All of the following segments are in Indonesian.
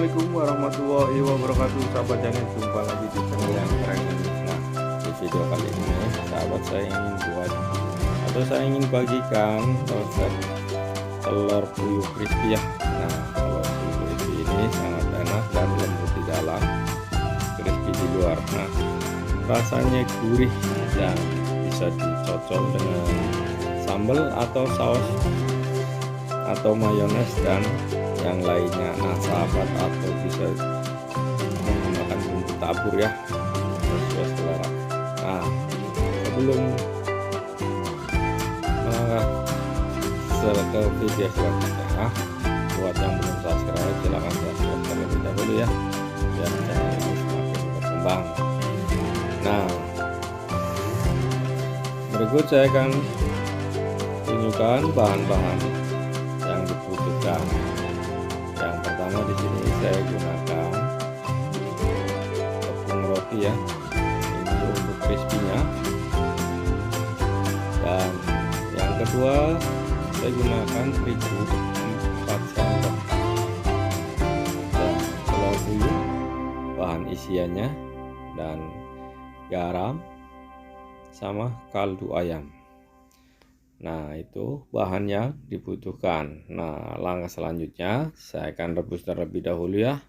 Assalamualaikum warahmatullahi wabarakatuh, sahabat channel. Jumpa lagi di channel yang keren ini. Nah, di video kali ini sahabat, saya ingin bagikan resep telur puyuh crispy ya. Nah, telur puyuh crispy ini sangat enak dan lembut di dalam, crispy di luar. Nah, rasanya gurih dan bisa dicocol dengan sambal atau saus atau mayones dan yang lainnya. Nah sahabat, atau bisa menggunakan bumbu tabur ya, sesuai selera. Nah, sebelum melangkah ke video selanjutnya, buat yang belum subscribe silahkan subscribe terlebih dahulu ya, biar channel ini semakin berkembang. Nah, berikut saya akan tunjukkan bahan-bahan yang dibutuhkan. Yang pertama di sini saya gunakan tepung roti ya, ini untuk crispy-nya. Dan yang kedua saya gunakan terigu 4 sendok, dan telur puyuh bahan isiannya, dan garam sama kaldu ayam. Nah, itu bahan yang dibutuhkan. Nah, langkah selanjutnya saya akan rebus terlebih dahulu ya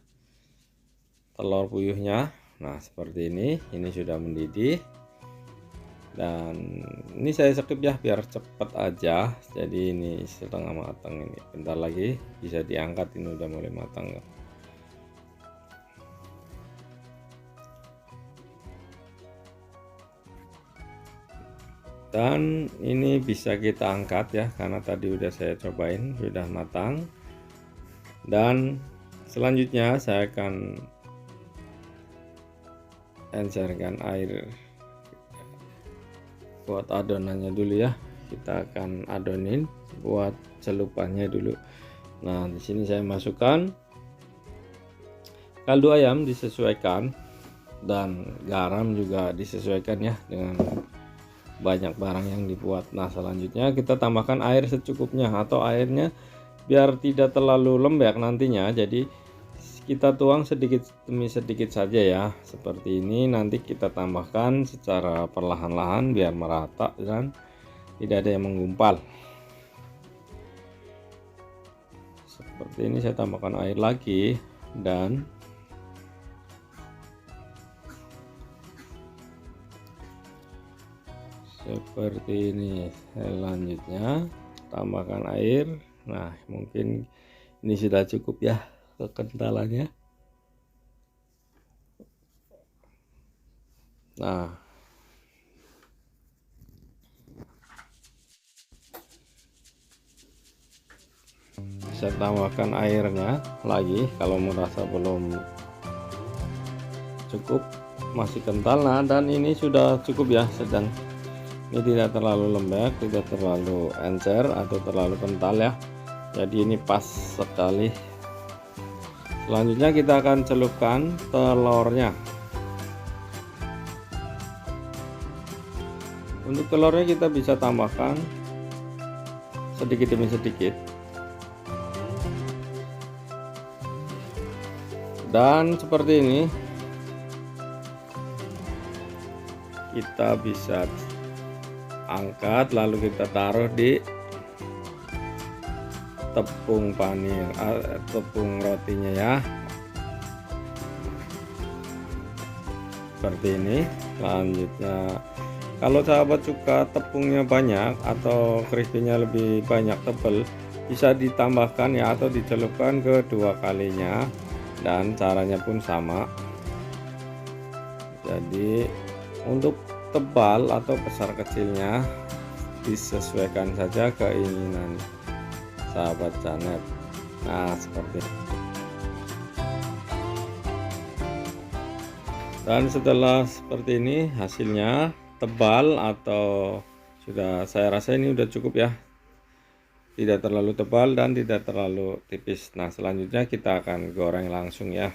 telur puyuhnya. Nah, seperti ini sudah mendidih, dan ini saya skip ya biar cepet aja. Jadi ini setengah matang, ini bentar lagi bisa diangkat, ini udah mulai matang ya. Dan ini bisa kita angkat ya, karena tadi udah saya cobain sudah matang. Dan selanjutnya saya akan encerkan air buat adonannya dulu ya. Kita akan adonin buat celupannya dulu. Nah, di sini saya masukkan kaldu ayam disesuaikan, dan garam juga disesuaikan ya dengan banyak barang yang dibuat. Nah, selanjutnya kita tambahkan air secukupnya, atau airnya biar tidak terlalu lembek nantinya. Jadi kita tuang sedikit demi sedikit saja ya, seperti ini. Nanti kita tambahkan secara perlahan-lahan biar merata dan tidak ada yang menggumpal. Seperti ini, saya tambahkan air lagi, dan seperti ini. Selanjutnya tambahkan air. Nah, mungkin ini sudah cukup ya kekentalannya. Nah, saya tambahkan airnya lagi kalau merasa belum cukup, masih kental. Nah, dan ini sudah cukup ya, sedang. Ini tidak terlalu lembek, tidak terlalu encer atau terlalu kental ya. Jadi ini pas sekali. Selanjutnya kita akan celupkan telurnya. Untuk telurnya kita bisa tambahkan sedikit demi sedikit. Dan seperti ini kita bisa angkat, lalu kita taruh di tepung panir, tepung rotinya ya, seperti ini. Selanjutnya, kalau sahabat suka tepungnya banyak atau crispy-nya lebih banyak tebal, bisa ditambahkan ya, atau dicelupkan kedua kalinya, dan caranya pun sama. Jadi untuk tebal atau besar kecilnya disesuaikan saja keinginan sahabat channel. Nah, seperti itu. Dan setelah seperti ini hasilnya tebal, atau sudah, saya rasa ini udah cukup ya, tidak terlalu tebal dan tidak terlalu tipis. Nah, selanjutnya kita akan goreng langsung ya.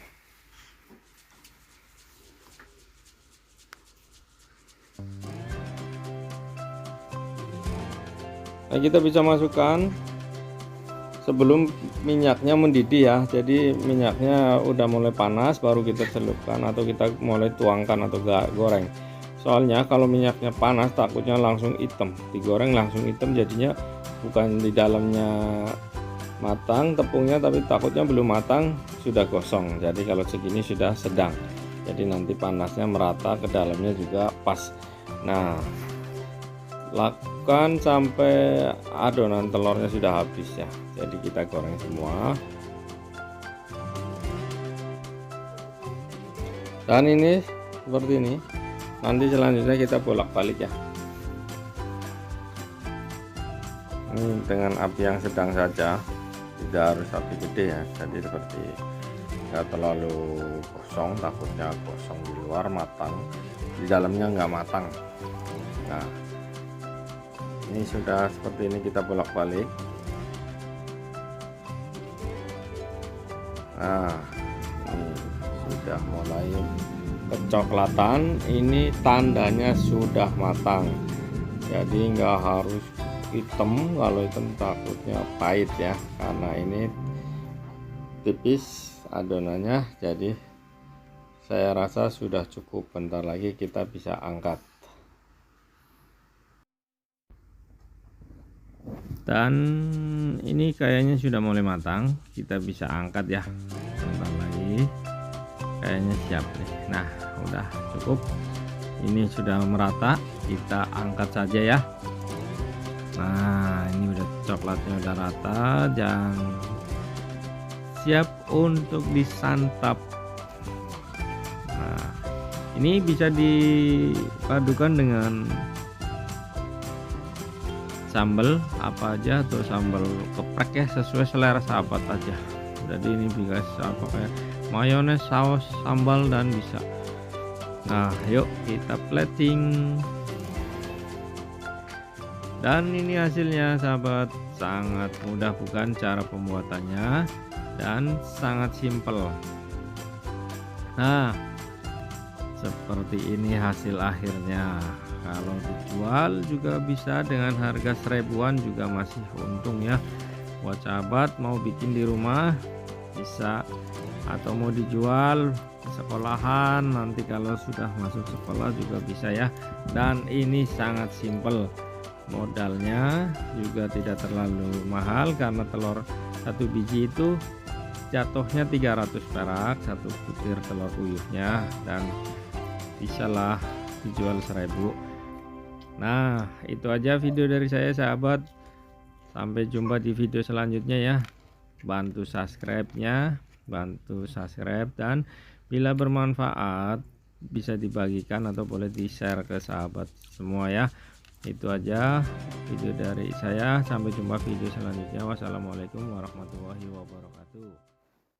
Nah, kita bisa masukkan sebelum minyaknya mendidih ya. Jadi minyaknya udah mulai panas baru kita celupkan atau kita mulai tuangkan atau goreng. Soalnya kalau minyaknya panas takutnya langsung hitam, digoreng langsung hitam, jadinya bukan di dalamnya matang tepungnya, tapi takutnya belum matang sudah gosong. Jadi kalau segini sudah sedang, jadi nanti panasnya merata ke dalamnya juga pas. Nah, lakukan sampai adonan telurnya sudah habis ya. Jadi kita goreng semua. Dan ini seperti ini. Nanti selanjutnya kita bolak-balik ya. Ini dengan api yang sedang saja, tidak harus api gede ya. Jadi seperti nggak terlalu gosong, takutnya gosong di luar matang, di dalamnya nggak matang. Nah, ini sudah seperti ini, kita bolak-balik. Nah, ini sudah mulai kecoklatan, ini tandanya sudah matang. Jadi nggak harus hitam, kalau hitam takutnya pahit ya, karena ini tipis adonannya. Jadi saya rasa sudah cukup, bentar lagi kita bisa angkat. Dan ini kayaknya sudah mulai matang, kita bisa angkat ya, bentar lagi kayaknya siap nih. Nah, udah cukup, ini sudah merata, kita angkat saja ya. Nah, ini udah coklatnya udah rata dan siap untuk disantap. Nah, ini bisa dipadukan dengan sambal apa aja, atau sambal geprek ya, sesuai selera sahabat aja. Jadi ini bisa pakai mayones, saus, sambal, dan bisa. Nah, yuk kita plating. Dan ini hasilnya sahabat, sangat mudah bukan cara pembuatannya, dan sangat simpel. Nah, seperti ini hasil akhirnya. Kalau dijual juga bisa dengan harga 1000-an juga masih untung ya. Buat sahabat mau bikin di rumah bisa, atau mau dijual ke sekolahan nanti kalau sudah masuk sekolah juga bisa ya. Dan ini sangat simpel, modalnya juga tidak terlalu mahal karena telur satu biji itu jatuhnya 300 perak satu butir telur puyuhnya, dan bisalah dijual 1000. Nah, itu aja video dari saya sahabat, sampai jumpa di video selanjutnya ya. Bantu subscribe-nya, bantu subscribe, dan bila bermanfaat bisa dibagikan atau boleh di share ke sahabat semua ya. Itu aja video dari saya, sampai jumpa video selanjutnya. Wassalamualaikum warahmatullahi wabarakatuh.